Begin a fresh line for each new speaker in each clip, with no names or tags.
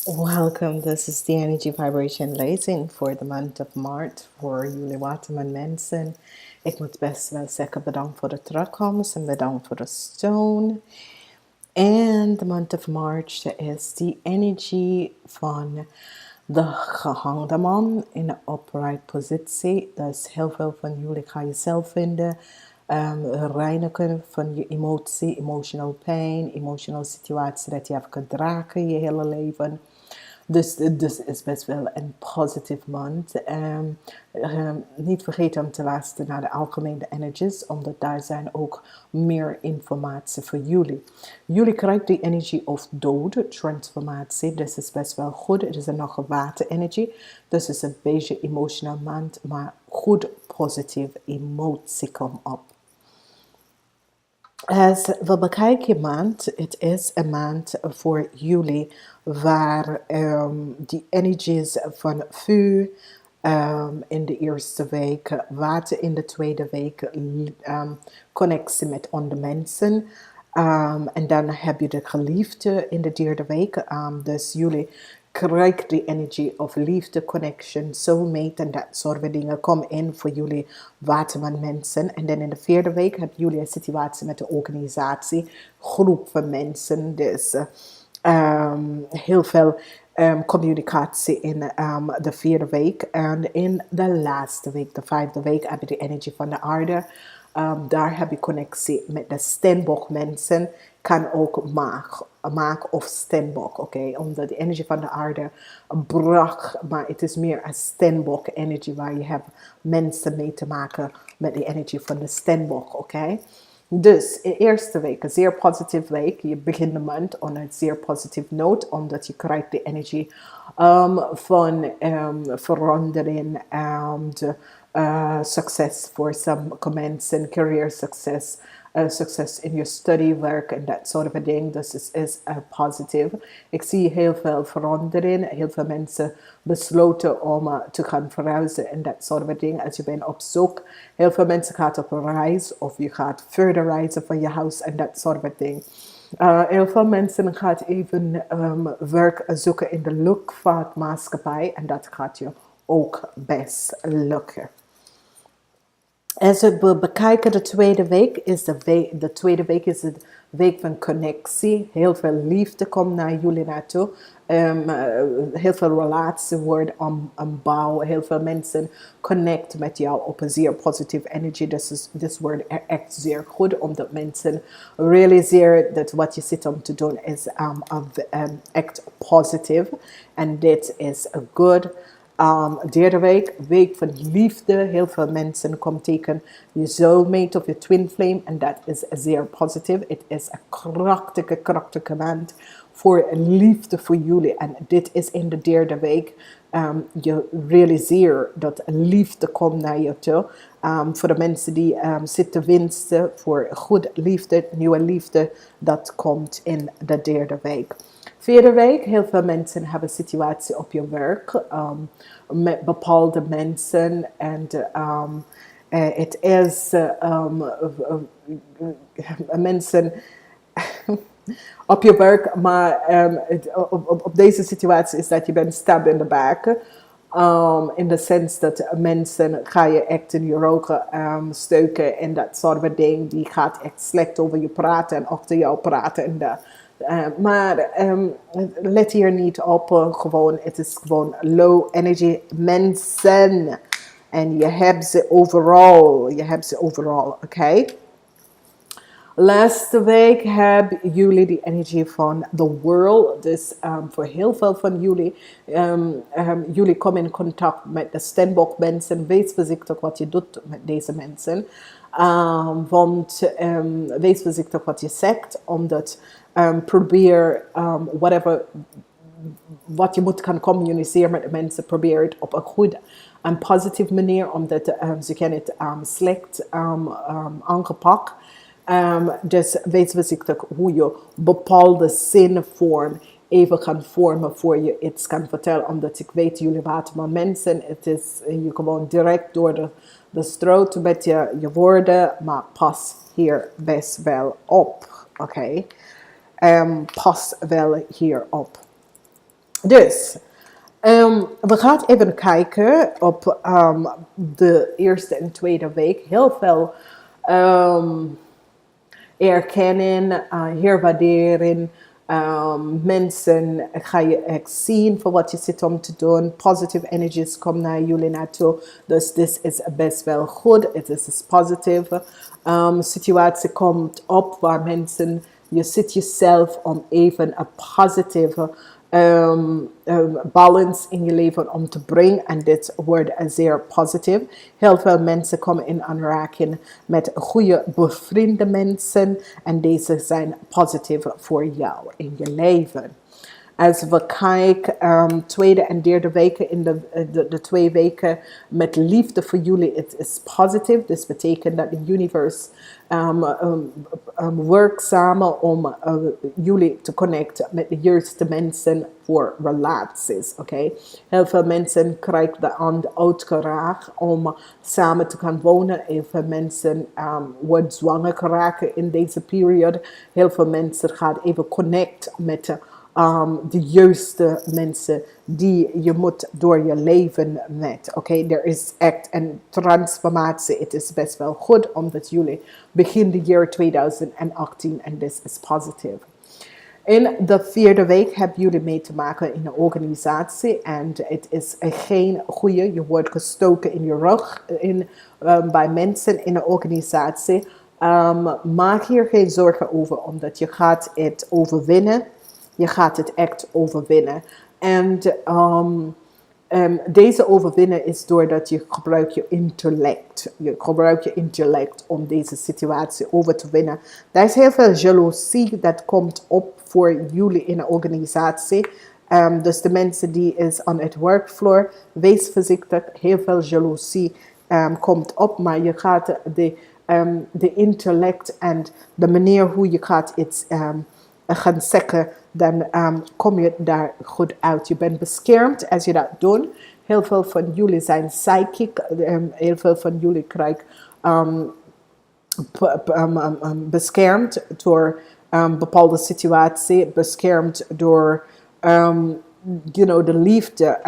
Welcome, this is the energy vibration lezing for the month of Maart voor jullie Waterman mensen. Ik moet best wel zeggen bedankt voor de terugkomst en bedankt voor de steun. And the month of March is the energy van de gehangde man in een upright positie. Dus heel veel van jullie gaan jezelf vinden. Reinigen van je emotie, emotional pain, emotional situatie dat je hebt gedragen je hele leven. Dus is best wel een positieve maand. Niet vergeten om te luisteren naar de algemene energies, omdat daar zijn ook meer informatie voor jullie. Jullie krijgen die energie of dood, transformatie, dus is best wel goed. Het is nog een waterenergie, dus het is een beetje emotional maand, maar goed positieve emotie komt op. Als we bekijken je maand, het is een maand voor jullie waar die energies van vuur in de eerste week, water in de tweede week, connectie met andere mensen. En dan heb je de geliefde in de derde week. Dus jullie krijgen die energy of liefde, connection, soulmate en dat soort dingen komen in voor jullie Waterman mensen. En dan in de vierde week hebben jullie een situatie met de organisatie, groep van mensen. Dus heel veel communicatie in de vierde week. En in de laatste week, de vijfde week, heb je de energie van de aarde. Daar heb je connectie met de steenbok mensen. Kan ook maag of steenbok, oké? Omdat de energie van de aarde bracht, maar het is meer een steenbok energie waar je hebt mensen mee te maken met de energie van de steenbok, oké? Dus de eerste week, een zeer positieve week. Je begint de maand op een zeer positieve noot, omdat je krijgt de energie van verandering en succes voor sommige mensen, career succes, succes in je studiewerk en dat soort van dingen. Dus het is positief. Ik zie heel veel verandering. Heel veel mensen besloten om te gaan verhuizen en dat soort van dingen. Als je bent op zoek, heel veel mensen gaan op een reis of je gaat verder reizen van je huis en dat soort van dingen. Heel veel mensen gaan even werk zoeken in de luchtvaartmaatschappij en dat gaat je ook best lukken. Als we bekijken de tweede week, is de tweede week is de week van connectie. Heel veel liefde komt naar jullie naartoe. Heel veel relatie wordt ombouwen. Heel veel mensen connecten met jou op een zeer positieve energie. Dus wordt echt zeer goed, omdat mensen realiseren dat wat je zit om te doen is echt positief. En dit is good. Derde week, week van liefde. Heel veel mensen komen tegen je soulmate of je twin flame. En dat is zeer positief. Het is een krachtige maand voor liefde voor jullie. En dit is in de derde week. Je realiseert dat liefde komt naar je toe. Voor de mensen die zitten winsten voor goed liefde, nieuwe liefde. Dat komt in de derde week. Vierde week, heel veel mensen hebben situatie op je werk met bepaalde mensen en het is mensen op je werk, maar op deze situatie is dat je bent stabbed in de back. In de sens dat mensen ga je echt in je ogen steuken en dat soort van dingen. Die gaat echt slecht over je praten en achter jou praten en dat. Maar let hier niet op, gewoon, het is gewoon low energy mensen. En je hebt ze overal, oké? Laatste week hebben jullie die energie van the world. Dus voor heel veel van jullie, jullie komen in contact met de steenbok mensen. Wees voorzichtig wat je doet met deze mensen. Want wees voorzichtig wat je zegt, omdat probeer wat je moet gaan communiceren met de mensen, probeer het op een goede en positieve manier, omdat ze kunnen het slecht aangepakt. Dus wees voorzichtig hoe je bepaalde zinnenvorm even kan vormen voor je iets kan vertellen. Omdat ik weet, jullie Waterman mensen, het is je gewoon direct door de stroot met je woorden, maar pas hier best wel op, oké? Pas wel hierop. Dus, we gaan even kijken op de eerste en tweede week. Heel veel erkennen, herwaarderen. Mensen ga je echt zien voor wat je zit om te doen. Positive energies komen naar jullie naartoe. Dus dit is best wel goed. Het is positief. Situatie komt op waar mensen, je zit jezelf om even een positieve balance in je leven om te brengen. En dit wordt zeer positief. Heel veel mensen komen in aanraking met goede bevriende mensen. En deze zijn positief voor jou in je leven. Als we kijken, tweede en derde weken in de 2 weken met liefde voor jullie, het is positief. Dus betekent dat de universe werkt samen om jullie te connecten met de juiste mensen voor relaties. Oké? Heel veel mensen krijgen de hand uitgeraakt om samen te gaan wonen. Heel veel mensen worden zwanger geraken in deze periode. Heel veel mensen gaan even connecten met de juiste mensen die je moet door je leven met. Oké, er is echt een transformatie. Het is best wel goed omdat jullie begin de jaar 2018 en dit is positief. In de 4e week hebben jullie mee te maken in een organisatie en het is geen goede. Je wordt gestoken in je rug bij mensen in een organisatie. Maak hier geen zorgen over, omdat je gaat het overwinnen. Je gaat het echt overwinnen. En deze overwinnen is doordat je gebruikt je intellect. Je gebruikt je intellect om deze situatie over te winnen. Er is heel veel jaloezie dat komt op voor jullie in een organisatie. Dus de mensen die is aan het workfloor, wees voorzichtig. Heel veel jaloezie komt op, maar je gaat de intellect en de manier hoe je gaat iets gaan zeggen, dan kom je daar goed uit. Je bent beschermd als je dat doet. Heel veel van jullie zijn psychic. Heel veel van jullie krijgen beschermd door bepaalde situatie, beschermd door de liefde.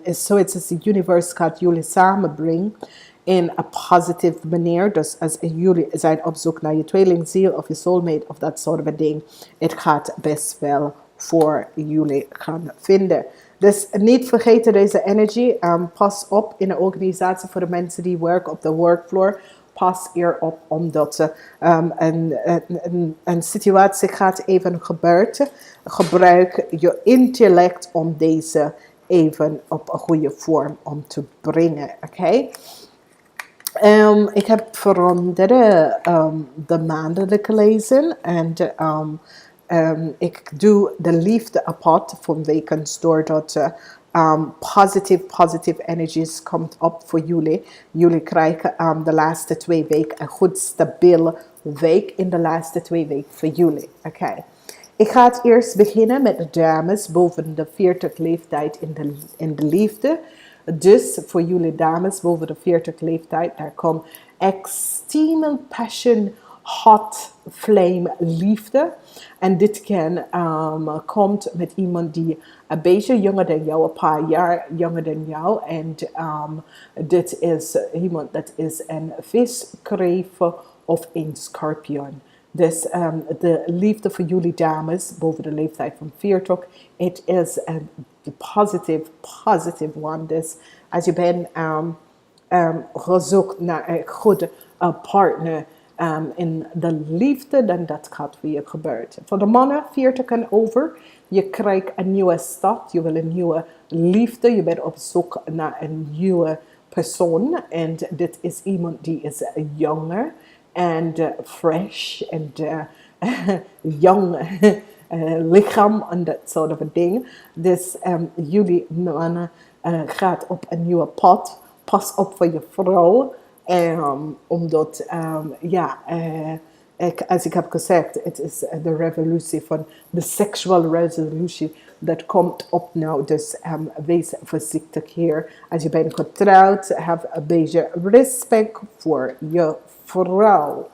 Zoiets als de universe gaat jullie samenbrengen in een positieve manier. Dus als jullie zijn op zoek naar je tweelingziel of je soulmate of dat soort van ding, het gaat best wel voor jullie gaan vinden. Dus niet vergeten deze energie. Pas op in een organisatie voor de mensen die werken op de workfloor. Pas hierop omdat een situatie gaat even gebeuren. Gebruik je intellect om deze even op een goede vorm om te brengen. Oké? Ik heb veranderd de maandelijke lezing en ik doe de liefde apart van wekens doordat positive energies komt op voor jullie. Jullie krijgen de laatste 2 weken een goed stabiele week in de laatste 2 weken voor jullie. Oké. Ik ga het eerst beginnen met de dames boven de 40 leeftijd in de liefde. Dus voor jullie dames boven de 40 leeftijd, daar komt extreme passion, hot flame liefde. En dit komt met iemand die een beetje jonger dan jou, een paar jaar jonger dan jou. En dit is iemand dat is een viskreeft of een schorpioen. Dus de liefde voor jullie dames boven de leeftijd van 40, het is een positive one. Dus als je bent gezocht naar een goede partner in de liefde, dan dat gaat weer gebeuren. Voor de mannen 40 en over, je krijgt een nieuwe start, je wil een nieuwe liefde, je bent op zoek naar een nieuwe persoon. En dit is iemand die is jonger en fresh en young lichaam en dat soort van dingen. Dus jullie mannen gaat op een nieuwe pad. Pas op voor je vrouw. Omdat, als ik heb gezegd, het is de revolutie van de sexual revolutie. Dat komt op nou, dus wees voorzichtig hier. Als je bent getrouwd, heb een beetje respect voor je vrouw.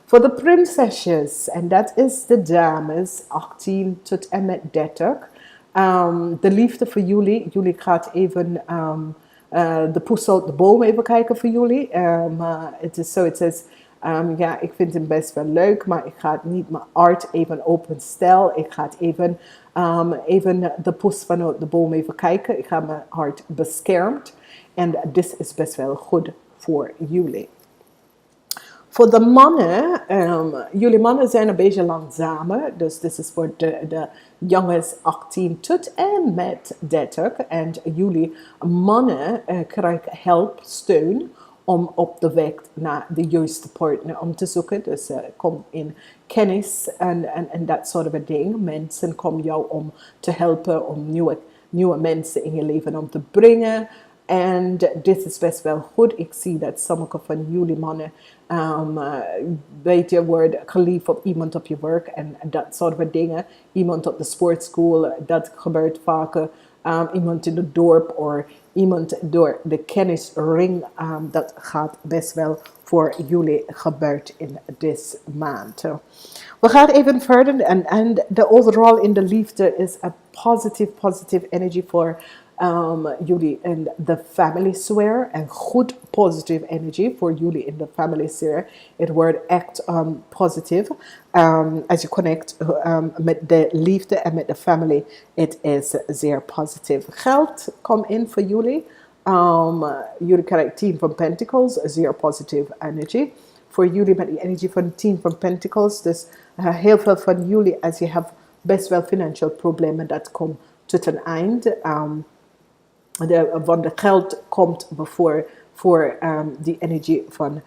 Voor de prinsesjes, en dat is de dames 18 tot en met 30. De liefde voor jullie. Jullie gaat even de poes uit de boom even kijken voor jullie. Het is zo, het is, ja, ik vind het best wel leuk, maar ik ga het niet mijn hart even openstellen. Ik ga het even de poes vanuit de boom even kijken. Ik ga mijn hart beschermd. En dit is best wel goed voor jullie. Voor de mannen, jullie mannen zijn een beetje langzamer. Dus dit is voor de jongens 18 tot en met 30. En jullie mannen krijgen hulp, steun om op de weg naar de juiste partner om te zoeken. Dus kom in kennis en dat soort van dingen. Mensen komen jou om te helpen, om nieuwe mensen in je leven om te brengen. En dit is best wel goed. Ik zie dat sommige van jullie mannen weet je, worden geliefd op iemand op je werk en dat soort van dingen. Iemand op de sportschool, dat gebeurt vaker. Iemand in het dorp of iemand door de kennisring. Dat gaat best wel voor jullie gebeurt in deze maand. We gaan even verder en de overal in de liefde is een positive energy voor jullie in de family sphere. En goed positive energy voor jullie in de family sphere. Het wordt echt positief. Als je connect met de liefde en met de family, het is zeer positief. Geld komt in voor jullie. Jullie krijgen 10 van Pentacles, zeer positieve energy. Voor jullie met die energie van 10 van Pentacles. Dus heel veel van jullie, als je hebt best wel financieel problemen, dat komt tot een eind. Want de geld komt voor die energie van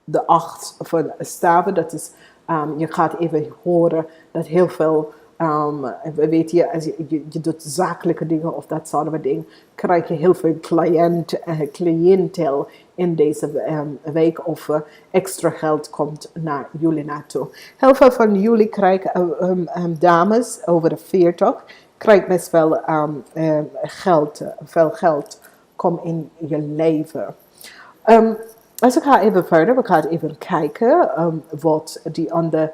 de 8 van staven. Dat is, je gaat even horen dat heel veel, weet je, als je doet zakelijke dingen of dat soort van dingen, krijg je heel veel cliëntel in deze week of extra geld komt naar jullie naartoe. Heel veel van jullie krijgen dames over de 40. Krijg best wel geld, veel geld komt in je leven. Als ik ga even verder, we gaan even kijken wat die andere,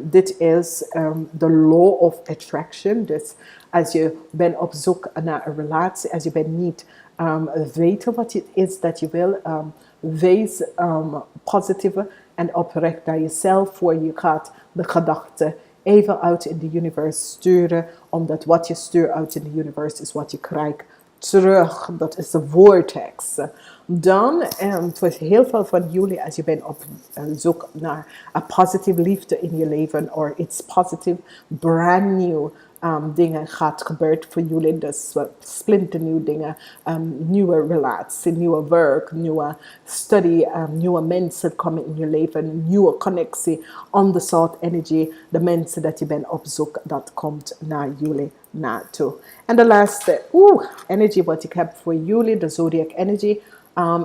dit is de law of attraction. Dus als je bent op zoek naar een relatie, als je bent niet weten wat het is dat je wil, wees positief en oprecht naar jezelf voor je gaat de gedachten even uit in de universe sturen, omdat wat je stuurt uit in de universe is wat je krijgt terug. Dat is de vortex. Dan, voor heel veel van jullie, als je bent op zoek naar een positieve liefde in je leven, of iets positief, brand new dingen gaat gebeuren voor jullie. Dus splinternieuwe dingen, nieuwe relatie, nieuwe werk, nieuwe studie, nieuwe mensen komen in je leven, nieuwe connectie, undersalt energy, de mensen dat je bent op zoek, dat komt naar jullie naartoe. En de laatste energy wat ik heb voor jullie, de zodiac energy,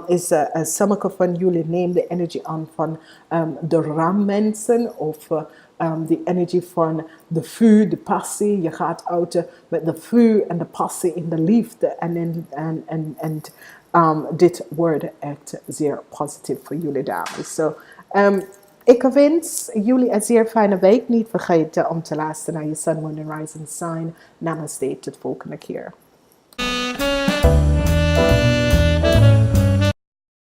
is sommige van jullie nemen de energy aan van de rammensen of de energie van de vuur, de passie. Je gaat uit met de vuur en de passie in de liefde. En dit wordt echt zeer positief voor jullie dames. So, ik wens jullie een zeer fijne week. Niet vergeten om te luisteren naar je Sun, Moon en Rising Sign. Namaste, tot volgende keer.